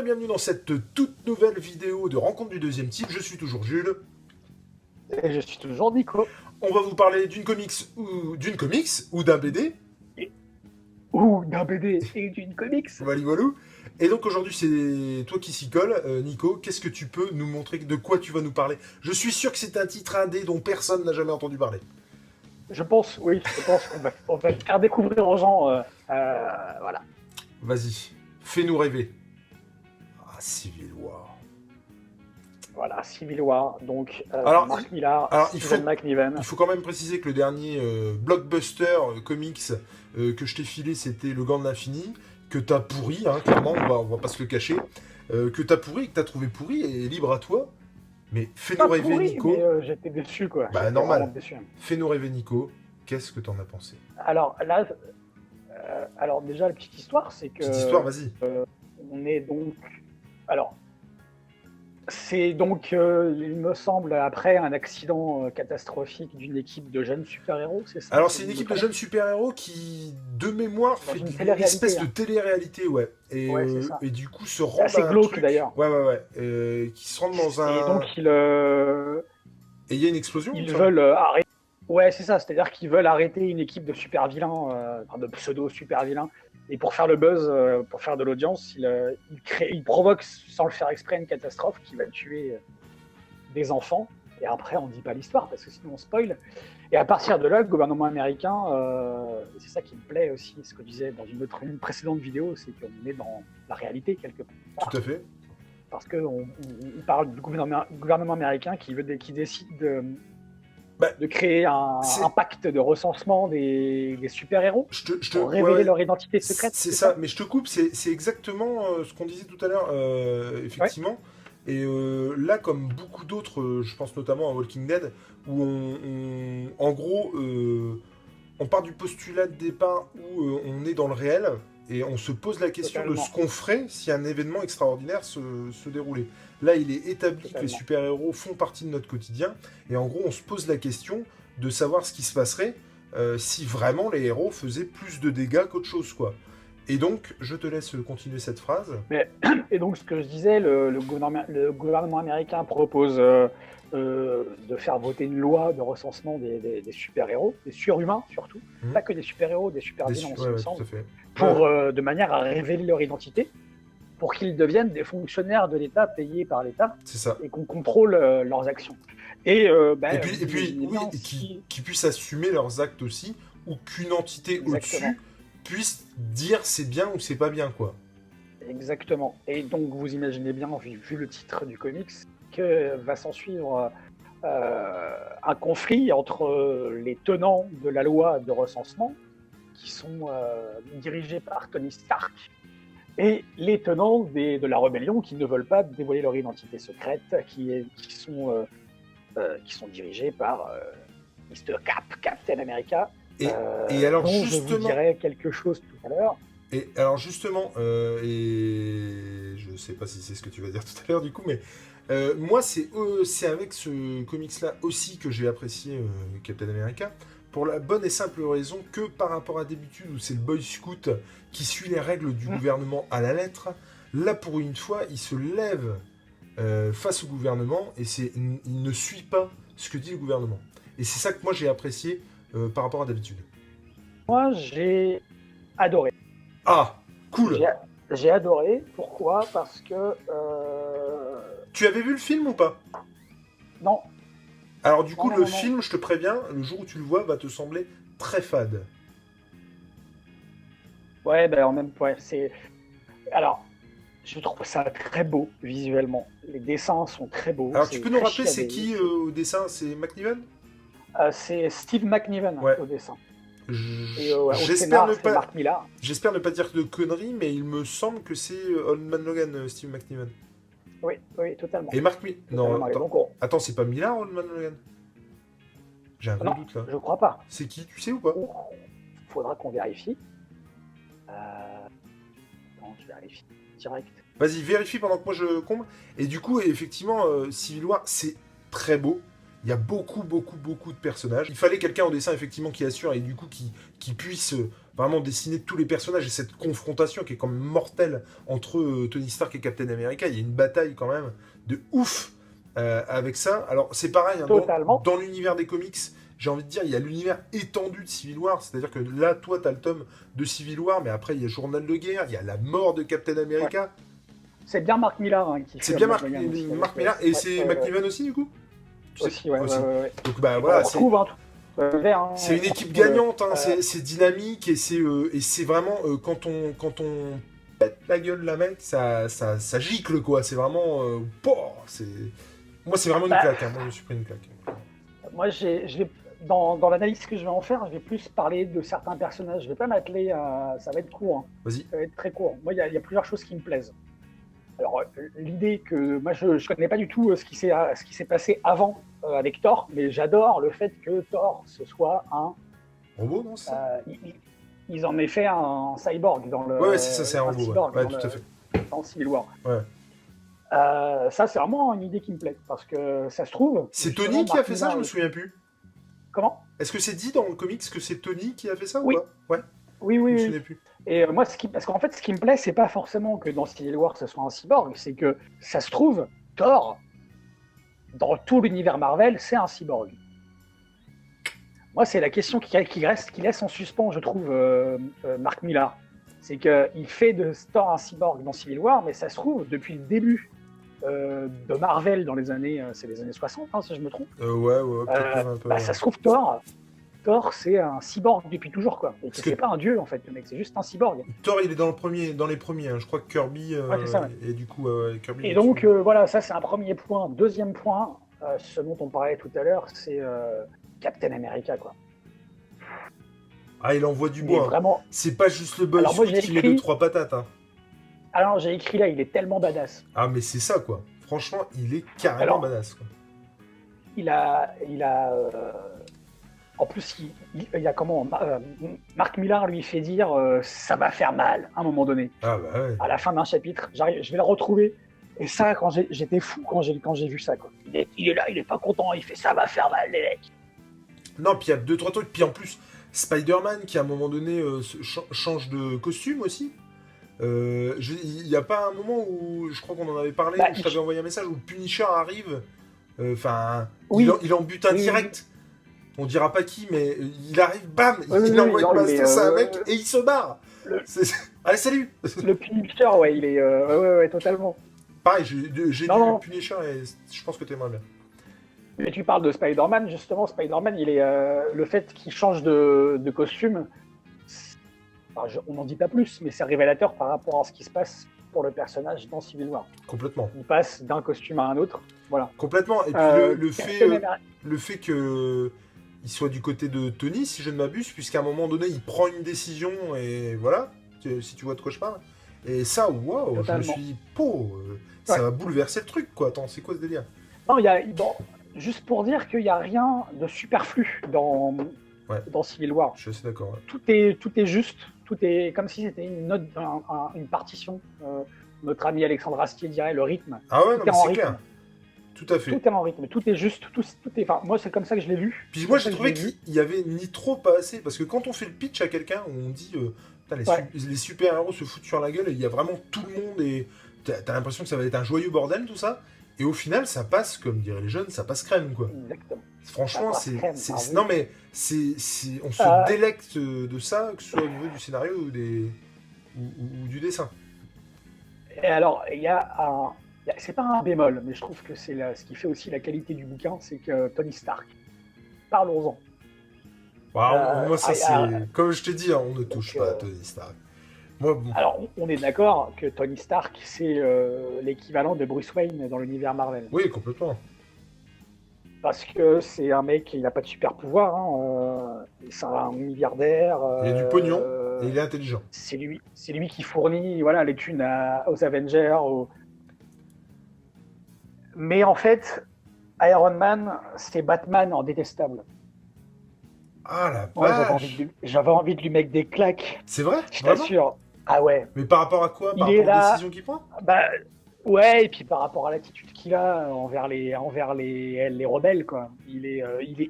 bienvenue dans cette toute nouvelle vidéo de rencontre du deuxième type. Je suis toujours Jules. Et je suis toujours Nico. On va vous parler d'une comics ou d'un BD. Ou d'un BD et d'une comics. Walou. Et donc aujourd'hui c'est toi qui s'y colle, Nico. Qu'est-ce que tu peux nous montrer, de quoi tu vas nous parler? Je suis sûr que c'est un titre indé dont personne n'a jamais entendu parler. Je pense qu'on va le faire découvrir aux gens. Voilà. Vas-y, fais-nous rêver. Ah, Civil War. Voilà, Civil War, donc Mark Millar, il Stephen McNiven. faut quand même préciser que le dernier blockbuster comics que je t'ai filé, c'était Le Gant de l'Infini, que t'as pourri, hein, clairement, on va pas se le cacher, que t'as pourri, que t'as trouvé pourri, et libre à toi. Mais fais-nous rêver, pourri, Nico. Mais j'étais déçu, quoi. Bah, J'étais normal. Déçu. Fais-nous rêver, Nico. Qu'est-ce que t'en as pensé? Alors là, déjà, la petite histoire, c'est que... Petite histoire, vas-y. On est donc... Alors... C'est donc, il me semble, après un accident catastrophique d'une équipe de jeunes super-héros, c'est ça? Alors, c'est une équipe de jeunes super-héros qui, de mémoire, fait une espèce de télé-réalité, ouais. Et du coup, se rendent assez à un glauque, truc... d'ailleurs. Ouais. Qui se rendent dans un... Et donc, Et il y a une explosion? Ils veulent arrêter... Ouais, c'est ça, c'est-à-dire qu'ils veulent arrêter une équipe de super-vilains, de pseudo-super-vilains. Et pour faire le buzz, pour faire de l'audience, il provoque, sans le faire exprès, une catastrophe qui va tuer des enfants. Et après, on ne dit pas l'histoire, parce que sinon on spoil. Et à partir de là, le gouvernement américain, c'est ça qui me plaît aussi, ce que je disais dans une précédente vidéo, c'est qu'on est dans la réalité quelque part. Tout à fait. Parce qu'on parle du gouvernement américain qui décide de créer un pacte de recensement des super-héros pour révéler leur identité secrète. C'est ça, mais je te coupe, c'est exactement ce qu'on disait tout à l'heure, effectivement. Ouais. Et là, comme beaucoup d'autres, je pense notamment à Walking Dead, où en gros, on part du postulat de départ où on est dans le réel, et on se pose la question de ce qu'on ferait si un événement extraordinaire se déroulait. Là, il est établi que les super-héros font partie de notre quotidien, et en gros, on se pose la question de savoir ce qui se passerait si vraiment les héros faisaient plus de dégâts qu'autre chose, quoi. Et donc, je te laisse continuer cette phrase. Et donc, ce que je disais, le gouvernement américain propose de faire voter une loi de recensement des super-héros, des surhumains surtout, pas que des super-héros, des super-vilains ensemble, de manière à révéler leur identité, pour qu'ils deviennent des fonctionnaires de l'État payés par l'État et qu'on contrôle leurs actions. Et puis qui puissent assumer leurs actes aussi, ou qu'une entité au-dessus puisse dire c'est bien ou c'est pas bien, quoi. Exactement. Et donc vous imaginez bien, vu le titre du comics, que va s'en suivre un conflit entre les tenants de la loi de recensement, qui sont dirigés par Tony Stark, et les tenants de la rébellion qui ne veulent pas dévoiler leur identité secrète, qui sont dirigés par Mr. Captain America. Et alors justement, je vous dirai quelque chose tout à l'heure. Et alors justement, et je sais pas si c'est ce que tu vas dire tout à l'heure du coup, mais moi c'est avec ce comics-là aussi que j'ai apprécié Captain America, pour la bonne et simple raison que par rapport à d'habitude où c'est le Boy Scout qui suit les règles du gouvernement à la lettre, là pour une fois il se lève face au gouvernement et il ne suit pas ce que dit le gouvernement. Et c'est ça que moi j'ai apprécié par rapport à d'habitude. Moi j'ai adoré. Ah, cool. J'ai adoré. Pourquoi? Parce que... Tu avais vu le film ou pas? Non. Alors du coup, le film, je te préviens, le jour où tu le vois, va te sembler très fade. Ouais, en même temps, c'est... Alors, je trouve ça très beau, visuellement. Les dessins sont très beaux. Alors tu peux nous rappeler, c'est qui au dessin? C'est McNiven? C'est Steve McNiven au dessin. J'espère ne pas dire de conneries, mais il me semble que c'est Old Man Logan, Steve McNiven. Oui, totalement. Et Mark Millar. Non, attends, c'est pas Millar, Old Man Logan? J'ai un gros doute là. Je crois pas. C'est qui, tu sais ou pas? Faudra qu'on vérifie. Je vérifie direct. Vas-y, vérifie pendant que moi je comble. Et du coup, effectivement, Civil War, c'est très beau. Il y a beaucoup de personnages. Il fallait quelqu'un au dessin, effectivement, qui assure et du coup qui puisse vraiment dessiner tous les personnages et cette confrontation qui est quand même mortelle entre Tony Stark et Captain America. Il y a une bataille quand même de ouf avec ça. Alors, c'est pareil, hein, dans l'univers des comics, j'ai envie de dire, il y a l'univers étendu de Civil War. C'est-à-dire que là, toi, t'as le tome de Civil War, mais après, il y a Journal de guerre, il y a la mort de Captain America. Ouais. C'est bien Mark Millar qui fait. C'est bien Mark Millar. Et c'est McNiven aussi, du coup aussi, ouais. Donc, bah voilà. On retrouve c'est une équipe gagnante, hein, c'est dynamique et c'est vraiment quand on pète la gueule la mec, ça gicle quoi. C'est vraiment. Moi, c'est vraiment une claque. Hein. Moi, je me suis pris une claque. Moi, dans l'analyse que je vais en faire, je vais plus parler de certains personnages. Je vais pas m'atteler à. Ça va être court. Hein. Vas-y. Ça va être très court. Moi, il y a plusieurs choses qui me plaisent. Alors, l'idée que moi, je connais pas du tout ce qui s'est passé avant avec Thor, mais j'adore le fait que Thor ce soit un robot, non c'est ça ils en aient fait un cyborg dans le. Ouais, c'est ça, c'est un robot. Ouais, tout à fait. Dans Civil War. Ouais. Ça, c'est vraiment une idée qui me plaît parce que ça se trouve. C'est Tony qui a fait ça, je me souviens plus. Comment ? Est-ce que c'est dit dans le comics que c'est Tony qui a fait ça ou pas ? Ouais. Oui. Je me souviens plus. Et moi, parce qu'en fait, ce qui me plaît, c'est pas forcément que dans Civil War, ce soit un cyborg, c'est que ça se trouve, Thor, dans tout l'univers Marvel, c'est un cyborg. Moi, c'est la question qui laisse en suspens, je trouve, Mark Millar. C'est qu'il fait de Thor un cyborg dans Civil War, mais ça se trouve, depuis le début de Marvel dans les années 60, hein, si je me trompe. Ouais, peut-être un peu. Ça se trouve, Thor, c'est un cyborg depuis toujours, quoi. Et c'est pas un dieu, en fait, le mec, c'est juste un cyborg. Thor, il est dans les premiers. Hein. Je crois que Kirby. C'est ça, ouais. Et du coup, Kirby. Et donc, voilà, ça, c'est un premier point. Deuxième point, ce dont on parlait tout à l'heure, c'est Captain America, quoi. Ah, il envoie du bois. Vraiment... C'est pas juste le boy scout qui met 2-3 patates. Hein. Alors, j'ai écrit là, il est tellement badass. Ah, mais c'est ça, quoi. Franchement, il est carrément badass, quoi. Il a en plus, il y a comment Mark Millar lui fait dire ça va faire mal à un moment donné. Ah bah ouais. À la fin d'un chapitre, je vais le retrouver. Et ça, j'étais fou quand j'ai vu ça. Quoi. Il est là, il est pas content, il fait ça va faire mal, les mecs. Non, puis il y a 2-3 trucs. Puis en plus, Spider-Man qui à un moment donné change de costume aussi. Il n'y a pas un moment où je crois qu'on en avait parlé, où je t'avais envoyé un message où Punisher arrive. Il en bute un direct. On dira pas qui, mais il arrive, bam, il envoie une bastos à un mec et il se barre. Allez, salut. Le Punisher, ouais, il est, ouais, totalement. Pareil, j'ai lu le Punisher et je pense que t'aimerais bien. Mais tu parles de Spider-Man, justement, Spider-Man, il est le fait qu'il change de costume. On n'en dit pas plus, mais c'est révélateur par rapport à ce qui se passe pour le personnage dans Civil War. Complètement. Il passe d'un costume à un autre, voilà. Complètement. Et puis le fait que il soit du côté de Tony, si je ne m'abuse, puisqu'à un moment donné, il prend une décision et voilà, si tu vois de quoi je parle. Et ça, waouh, je me suis dit, ça va bouleverser le truc, quoi. Attends, c'est quoi ce délire ? Non, juste pour dire qu'il n'y a rien de superflu dans Civil War. Je suis d'accord. Ouais. Tout est juste, tout est comme si c'était une note, une partition. Notre ami Alexandre Astier dirait le rythme. Ah ouais, non, mais c'est clair. Tout à fait. Tout est en rythme, tout est juste, tout est. Enfin, moi, c'est comme ça que je l'ai vu. Puis moi, j'ai trouvé qu'il y avait ni trop pas assez, parce que quand on fait le pitch à quelqu'un, on dit les super-héros se foutent sur la gueule et il y a vraiment tout le monde et t'as l'impression que ça va être un joyeux bordel, tout ça. Et au final, ça passe, comme diraient les jeunes, ça passe crème, quoi. Exactement. Franchement, non mais on se délecte de ça, que ce soit au niveau du scénario ou du dessin. Et alors, il y a c'est pas un bémol, mais je trouve que c'est ce qui fait aussi la qualité du bouquin, c'est que Tony Stark. Parlons-en. Moi, ça, c'est... Comme je t'ai dit, on ne touche pas à Tony Stark. Moi, bon. Alors, on est d'accord que Tony Stark, c'est l'équivalent de Bruce Wayne dans l'univers Marvel. Oui, complètement. Parce que c'est un mec, il n'a pas de super pouvoir. Hein, c'est un milliardaire. Il a du pognon et il est intelligent. C'est lui qui fournit les thunes aux Avengers. Mais en fait, Iron Man, c'est Batman en détestable. Ah la vache. J'avais envie de lui mettre des claques. C'est vrai ? Je t'assure. Ah ouais. Mais par rapport à quoi ? Par rapport aux décisions qu'il prend ? Ouais, et puis par rapport à l'attitude qu'il a envers les rebelles, quoi. Il est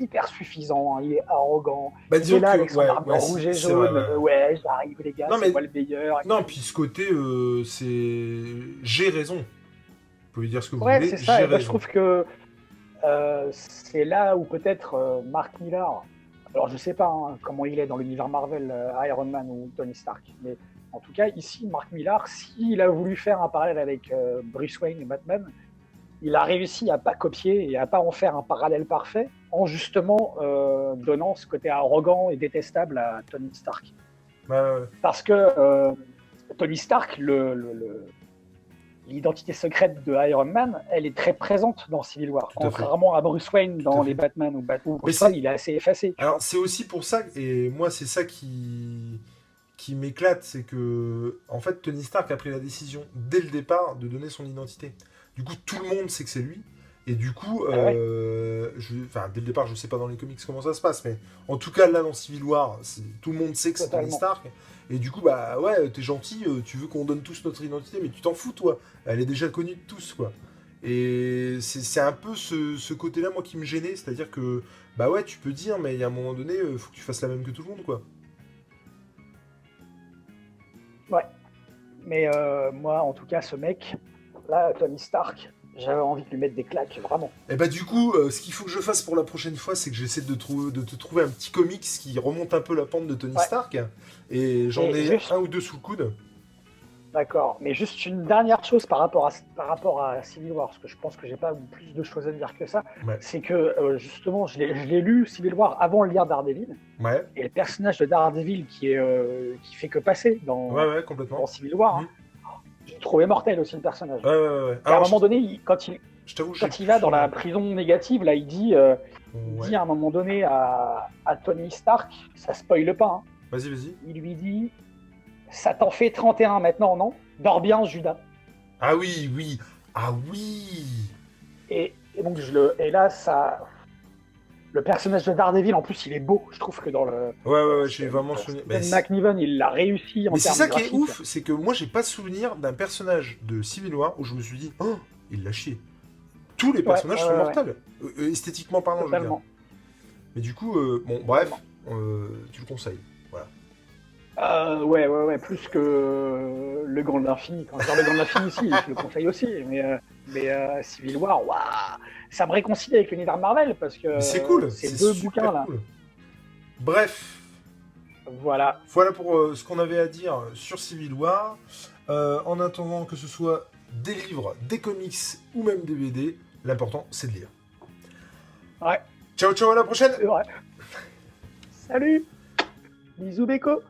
hyper suffisant, hein, il est arrogant. Bah, Il est disons là que, avec son ouais, armure rouge et c'est vrai, jaune. ouais. Ouais, j'arrive les gars, Non, c'est mais, moi le meilleur. non, puis ce côté, c'est. J'ai raison. Vous pouvez dire ce que vous Ouais, voulez, c'est ça. j'ai Et ben, je raison. trouve que c'est là où peut-être Mark Millar, alors je sais pas hein, comment il est dans l'univers Marvel, Iron Man ou Tony Stark, mais en tout cas ici, Mark Millar, s'il a voulu faire un parallèle avec Bruce Wayne et Batman, il a réussi à pas copier et à pas en faire un parallèle parfait, en justement donnant ce côté arrogant et détestable à Tony Stark. Ouais, ouais, ouais. Parce que Tony Stark, l'identité secrète de Iron Man, elle est très présente dans Civil War, Tout à fait. contrairement à Bruce Wayne Tout à dans fait. les Batman ou Mais Bruce Wayne, il est assez effacé. Tu alors, vois. c'est aussi pour ça, et moi, c'est ça qui m'éclate, c'est que, en fait, Tony Stark a pris la décision, dès le départ, de donner son identité. Du coup, tout le monde sait que c'est lui. Et du coup, Ah ouais, enfin, dès le départ, je sais pas dans les comics comment ça se passe, mais en tout cas, là, dans Civil War, tout le monde sait que c'est Tony totalement. Stark. Et du coup, bah ouais, t'es gentil, tu veux qu'on donne tous notre identité, mais tu t'en fous, toi. Elle est déjà connue de tous, quoi. Et c'est un peu ce côté-là, moi, qui me gênait. C'est-à-dire que, bah ouais, tu peux dire, mais il y a un moment donné, faut que tu fasses la même que tout le monde, quoi. Ouais. Mais moi, en tout cas, ce mec, là, Tony Stark, j'avais envie de lui mettre des claques, vraiment. Et bah du coup, ce qu'il faut que je fasse pour la prochaine fois, c'est que j'essaie de te trouver un petit comics qui remonte un peu la pente de Tony Ouais. Stark. Et j'en Et ai juste, un ou deux sous le coude. d'accord. Mais juste une dernière chose par rapport à Civil War, parce que je pense que j'ai pas plus de choses à dire que ça, Ouais. c'est que justement, je l'ai lu Civil War avant de lire Daredevil. Ouais. Et le personnage de Daredevil qui fait que passer Ouais, dans, ouais, dans complètement. Civil War, Mhm. hein, j'ai trouvé mortel aussi le personnage. Ouais, ouais, ouais. Et à un Alors, moment donné, je t'avoue, j'ai quand il plus va dans la souvenir. prison négative, là, il dit Ouais. à un moment donné à Tony Stark, ça spoile pas, hein, Vas-y, vas-y. il lui dit ça t'en fait 31 maintenant, non? Dors bien, Judas. Ah oui, oui. Ah oui. Et donc, et là, le personnage de Daredevil, en plus, il est beau. Je trouve que dans le. Ouais, ouais, ouais, j'ai vraiment souvenir. Stephen McNiven, il l'a réussi en Mais c'est termes ça qui est graphiques. ouf, c'est que moi, j'ai pas souvenir d'un personnage de Civil War où je me suis dit, oh, il l'a chié. Tous les Ouais, personnages ouais, sont ouais, mortels. Esthétiquement parlant, je veux dire. totalement. Mais du coup, bon, bref, Totalement. tu le conseilles. Voilà. Ouais, ouais, ouais, plus que le Gant de l'Infini. Quand je regarde le Gant de l'Infini, si, je le conseille aussi. Mais Civil War, waouh, ça me réconcilie avec l'univers Marvel parce que Mais c'est cool, ces c'est deux super bouquins-là, cool. Bref, voilà. voilà pour ce qu'on avait à dire sur Civil War. En attendant que ce soit des livres, des comics ou même des BD, l'important c'est de lire. Ouais, Ciao ciao, à la prochaine. c'est vrai. Salut, bisous Beko.